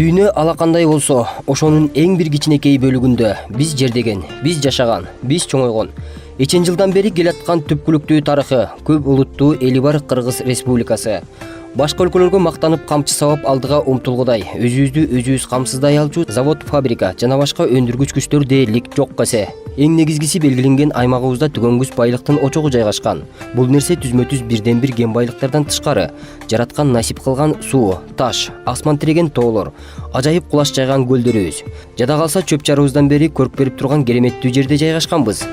Дүйнө алакандай болсо, ошонун эң бир кичинекей бөлүгүндө биз жердеген, биз жашаган, биз чоңойгон. Эчен жылдан бери келаткан түпкүлүктүү тарыхы, көп улуттуу эли бар Кыргыз Республикасы. Башка өлкөлөргө мактанып камчы сабап алдыга умтулгудай, өзүбүздү өзүбүз камсыздай алчу завод, фабрика жана башка өндүргүч күчтөр дээрлик жок эсе. Эң негизгиси белгиленген аймагыбызда түгөнгүс байлыктын очогу жайгашкан. Бул нерсе түзмө-түз бирден бир кен байлыктардан тышкары, жараткан насип кылган суу, таш, асман тиреген тоолор, ажайып кулаш жайган көлдөрүбүз. Жада калса чөп чарыбыздан бери көрк берип турган кереметтүү жерде жайгашканбыз.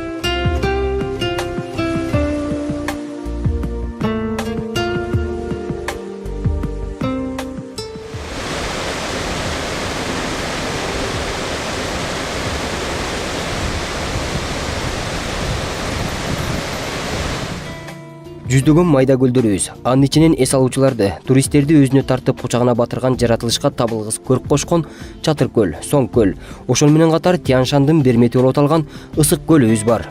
Жүздөгөн майда көлдөрүбүз, анын ичинен эс алуучуларды, туристтерди өзүнө тартып кучагына батырган жаратылышка табылгыс көрк кошкон Чатыр көл, Соң көл, ошол менен катар Тянь-Шандын бермети болуп аталган Ысык көлүбүз бар.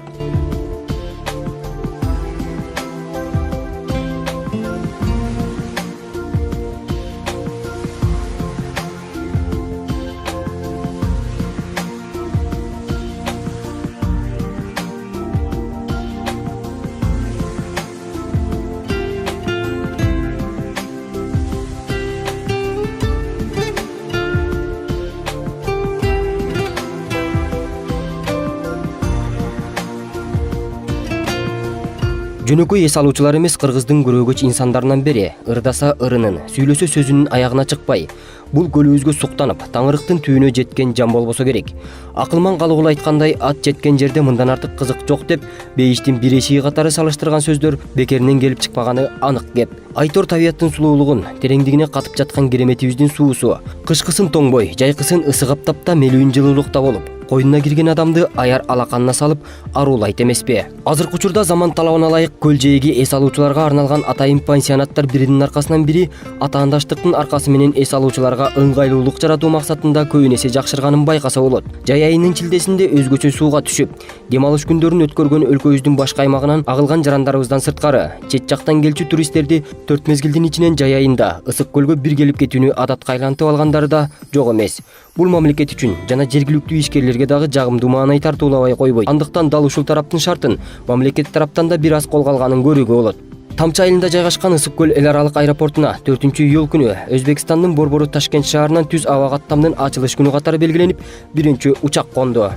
Жөнөкөй эс алуучулар эмес кыргыздын көрөгөч инсандарынан бери ырдаса ырынын, сүйлөсө сөзүнүн аягына чыкпай, бул көлүбүзгө суктанып, таңырыктын түбүнө жеткен жан болбосо керек. Акылман Калыгул айткандай, ат жеткен жерде мындан артык кызык жок деп, бейиштин бир эшиги катары салыштырган сөздөр бекеринен келип чыкпаганы анык кеп. Айтор табияттын сулуулугун, тереңдигине катып жаткан кереметибиздин суусу, кышкысын тоңбой, жайкысын ысык аптапта мелүүн жылуулукта болуп, койнуна кирген адамды аяр алаканына салып аруулайт эмеспи? Азыркы учурда заман талабына ылайык көл жээги эс алуучуларга арналган атайын пансионаттар биринин аркасынан бири атаандаштыктын аркасы менен эс алуучуларга ыңгайлуулук жаратуу максатында көбүн эсе жакшырганын байкаса болот. Жай айынын чилдесинде өзгөчө сууга түшүп, дем алыш күндөрүн өткөргөн өлкөбүздүн башка аймагынан агылган жарандарыбыздан сырткары, чет жактан келчү туристтерди 4 мезгилдин ичинен жай айында Ысык көлгө бир келип кетүүнү адатка айлантып алгандары да жок эмес. Бул мамлекет үчүн жана жергиликтүү ишкерлерге дагы жагымдуу маанай тартуулабай койбойт. Андыктан дал ушул тараптын шартын мамлекет тараптан да бир аз кол алганын көрүүгө болот. Тамчы айылында жайгашкан Ысык көл эл аралык аэропортуна 4-июль күнү Өзбекстандын Борбору Ташкент шаарынан түз аба каттамдын ачылыш күнү катары белгиленип, биринчи учак конду.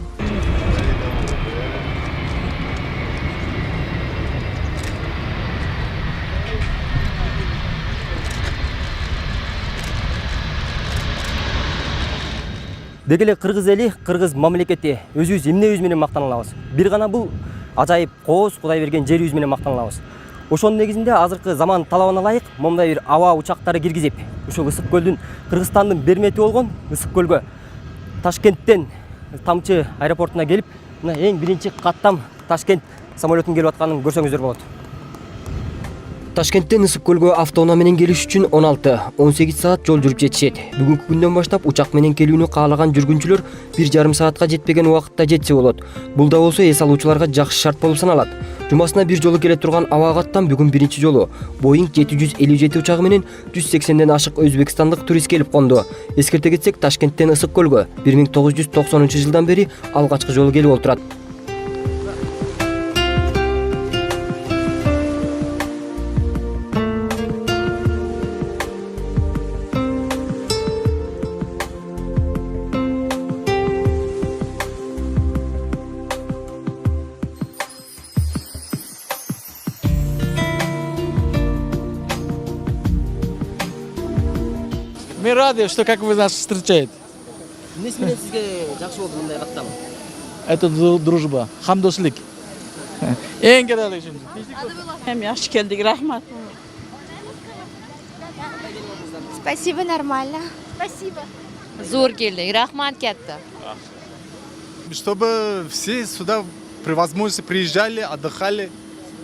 Деги эле кыргыз эли, кыргыз мамлекети өзүбүз эмнебиз менен мактана алабыз? Бир гана бул ажайып кооз Кудай берген жерибиз менен мактана алабыз. Ошонун негизинде азыркы заман талабына ылайык момундай бир аба учактары киргизип, ушул Ысык көлдүн Кыргызстандын бермети болгон Ысык көлгө Ташкенттен Тамчы аэропортуна келип, мына эң биринчи каттам Ташкент самолетунун келип атканын көрсөңүздөр болот. Ташкенттен Ысык көлгө автоунаа менен келиш үчүн 16-18 саат жол жүрүп жетишет. Бүгүнкү күндөн баштап учак менен келүүнү каалаган жүргүнчүлөр 1,5 саатка жетпеген убакытта жетсе болот. Бул да болсо эс алуучуларга жакшы шарт болуп саналат. Жумасына бир жолу келе турган аба каттам бүгүн биринчи жолу Boeing 757 учагы менен 180ден ашык өзбекстандык турист келип конду. Эскерте кетсек, Ташкенттен Ысык көлгө 1990-жылдан бери алгачкы жолу келип отурат. Мы рады, что как вы нас встречаете. Эмнеси менен сизге жакшы болду мындай каттам? Это дружба, хамдослик. Эң керектүү үчүн. Hem yaxşı geldik, rahmat. Спасибо, нормально. Спасибо. Зор келдик, рахмат кетти. Чтобы все сюда при возможности приезжали, отдыхали.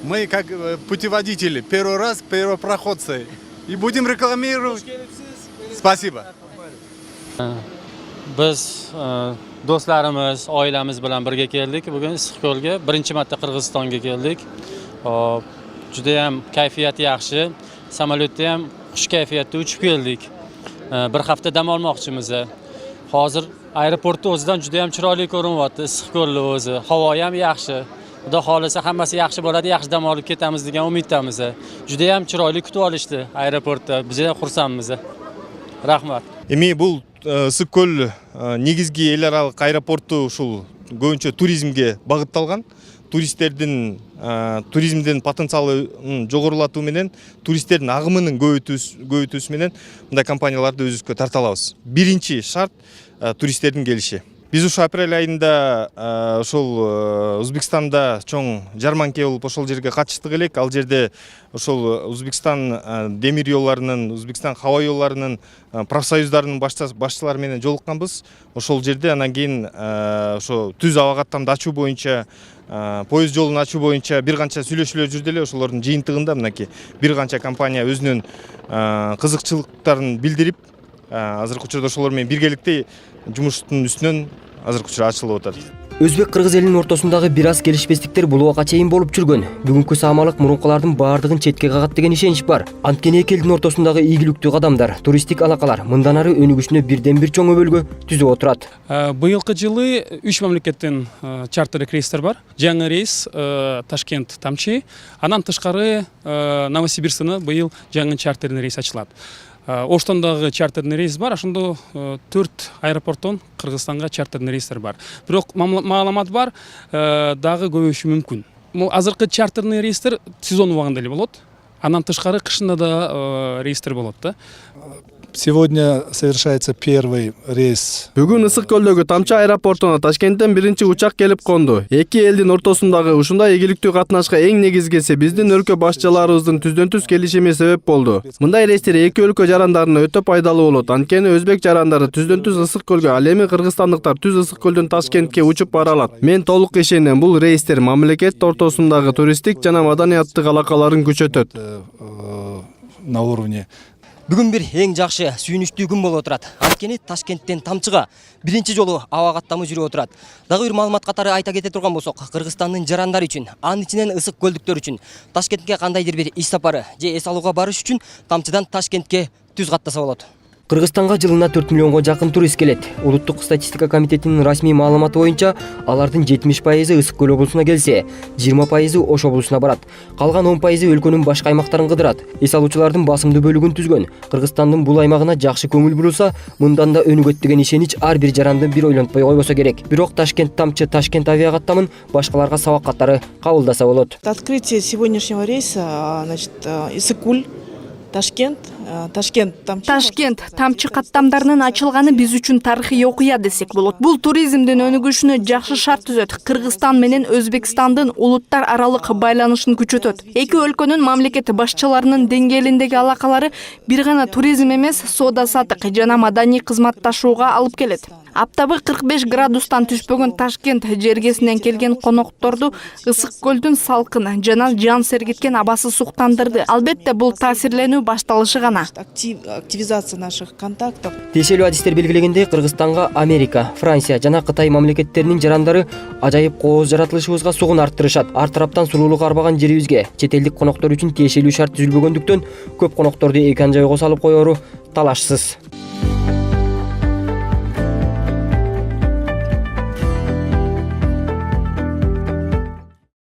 Мы как путеводители, первый раз первопроходцы. И будем рекламировать. Спасибо. Biz do'stlarimiz, oilamiz bilan birga keldik. Bugun Issiqko'lga birinchi marta Qirg'izistonga keldik. Juda ham kayfiyati yaxshi. Samolyotda ham xush kayfiyatda uchib keldik. Bir hafta dam olmoqchimiz. Hozir aeroportda o'zidan juda ham chiroyli ko'rinyapti, issiq ko'lli o'zi. Havo ham yaxshi. Xudo xolasa hammasi yaxshi bo'ladi, yaxshi dam olib ketamiz degan umiddamiz. Juda ham chiroyli kutib olishdi aeroportda. Biz ham xursandmiz. Rahmat. Эми бул ысык көл негизги эл аралык аэропорту ушул көбүнчө туризмге багытталган. Туризмдин потенциалын жогорулатуу менен, туристтердин агымынын көбөйтүүсү менен мындай компанияларды өзүбүзгө тарта алабыз. Биринчи шарт туристтердин келиши. Биз ушу апрель айында ошол Өзбекстанда чоң жарманке болуп ошол жерге катыштык элек. Ал жерде ошол Өзбекстан демир жолларынын, Өзбекстан хаба жолларынын профсоюздарынын башчылары менен жолукканбыз. Ошол жерде анан кийин ошо түз аба каттамды ачуу боюнча, поезд жолун ачуу боюнча бир канча сүйлөшүүлөр жүрдү эле. Ошолордун жыйынтыгында мынакей бир канча компания өзүнүн кызыкчылыктарын билдирип, азыркы учурда ошолор менен биргеликте жумуштун үстүнөн азыркы учурда ачылып атат. Өзбек-кыргыз элинин ортосундагы бир аз келишпестиктер бул убакка чейин болуп жүргөн. Бүгүнкү саамалык мурункулардын баардыгын четке кагат деген ишенич бар. Анткени эки элдин ортосундагы ийгиликтүү кадамдар, туристтик алакалар мындан ары өнүгүшүнө бирден бир чоң өбөлгө түзүп отурат. Быйылкы жылы 3 мамлекеттен чартердик рейстер бар. Жаңы рейс Ташкент Тамчи, анан тышкары Новосибирскны быйыл жаңы чартерный рейс ачылат. Оштондагы чартерный рейс бар, ошондо 4 аэропорттон Кыргызстанга чартерный рейстер бар. Бирок маалымат бар, дагы көбөйүшү мүмкүн. Азыркы чартерный рейстер сезон убагында эле болот. Анан тышкары кышында да рейстер болот да. Сегодня совершается первый рейс. Бүгүн ысык көлдөгү Тамчы аэропортуна Ташкенттен биринчи учак келип конду. Эки элдин ортосундагы ушундай ийгиликтүү катнашка эң негизгиси биздин өлкө башчыларыбыздын түздөн-түз келишими себеп болду. Мындай рейстер эки өлкө жарандарына өтө пайдалуу болот. Анткени өзбек жарандары түздөн-түз ысык көлгө, ал эми кыргызстандыктар түз ысык көлдөн Ташкентке учуп бара алат. Мен толук ишенем, бул рейстер мамлекет ортосундагы туристтик жана маданияттык алакаларын күчөтөт. На уровне. Бүгүн бир эң жакшы, сүйүнүчтүү күн болуп отурат. Анткени Ташкенттен Тамчыга биринчи жолу аба каттамы жүрүп отурат. Дагы бир маалымат катары айта кете турган болсок, Кыргызстандын жарандары үчүн, анын ичинен ысык көлдүктөр үчүн Ташкентке кандайдыр бир иш сапары же эс алууга барыш үчүн Тамчыдан Ташкентке түз каттаса болот. Кыргызстанга жылына 4 миллионго жакын турист келет. Улуттук статистика комитетинин расмий маалыматы боюнча, алардын 70% ысык көл облусуна келсе, 20% Ош облусуна барат. Калган 10% өлкөнүн башка аймактарын кыдырат. Эс алуучулардын басымдуу бөлүгүн түзгөн. Кыргызстандын бул аймагына жакшы көңүл бурулса, мындан да өнүгөт деген ишенич ар бир жаранды бир ойлонтпой койбосо керек. Бирок Ташкент Тамчы Ташкент авиакаттамын башкаларга сабак катары кабылдаса болот. Открытие сегодняшнего рейса, значит, Исыкуль, Ташкент, Ташкент, Тамчы каттамдарынын ачылганы биз үчүн тарыхый окуя десек болот. Бул туризмдин өнүгүшүнө жакшы шарт түзөт. Кыргызстан менен Өзбекстандын улуттар аралык байланышын күчөтөт. Эки өлкөнүн мамлекет башчыларынын деңгээлиндеги алакалары бир гана туризм эмес, соода-саттык жана маданий кызматташууга алып келет. Аптабы 45 градустан түшпөгөн Ташкент жергесинен келген конокторду ысык көлдүн салкын жана жан сергиткен абасы суктандырды. Албетте бул таасирленүү башталышы гана. Активизация наших контактов. Тиешелүү адистер белгилегендей, Кыргызстанга Америка, Франция жана Кытай мамлекеттеринин жарандары ажайып кооз жаратылышыбызга сугун арттырышат. Ар тараптан сулуулук арбаган жерибизге чет элдик коноктор үчүн тиешелүү шарт түзүлбөгөндүктөн көп конокторду экан жайга салып коеру талашсыз.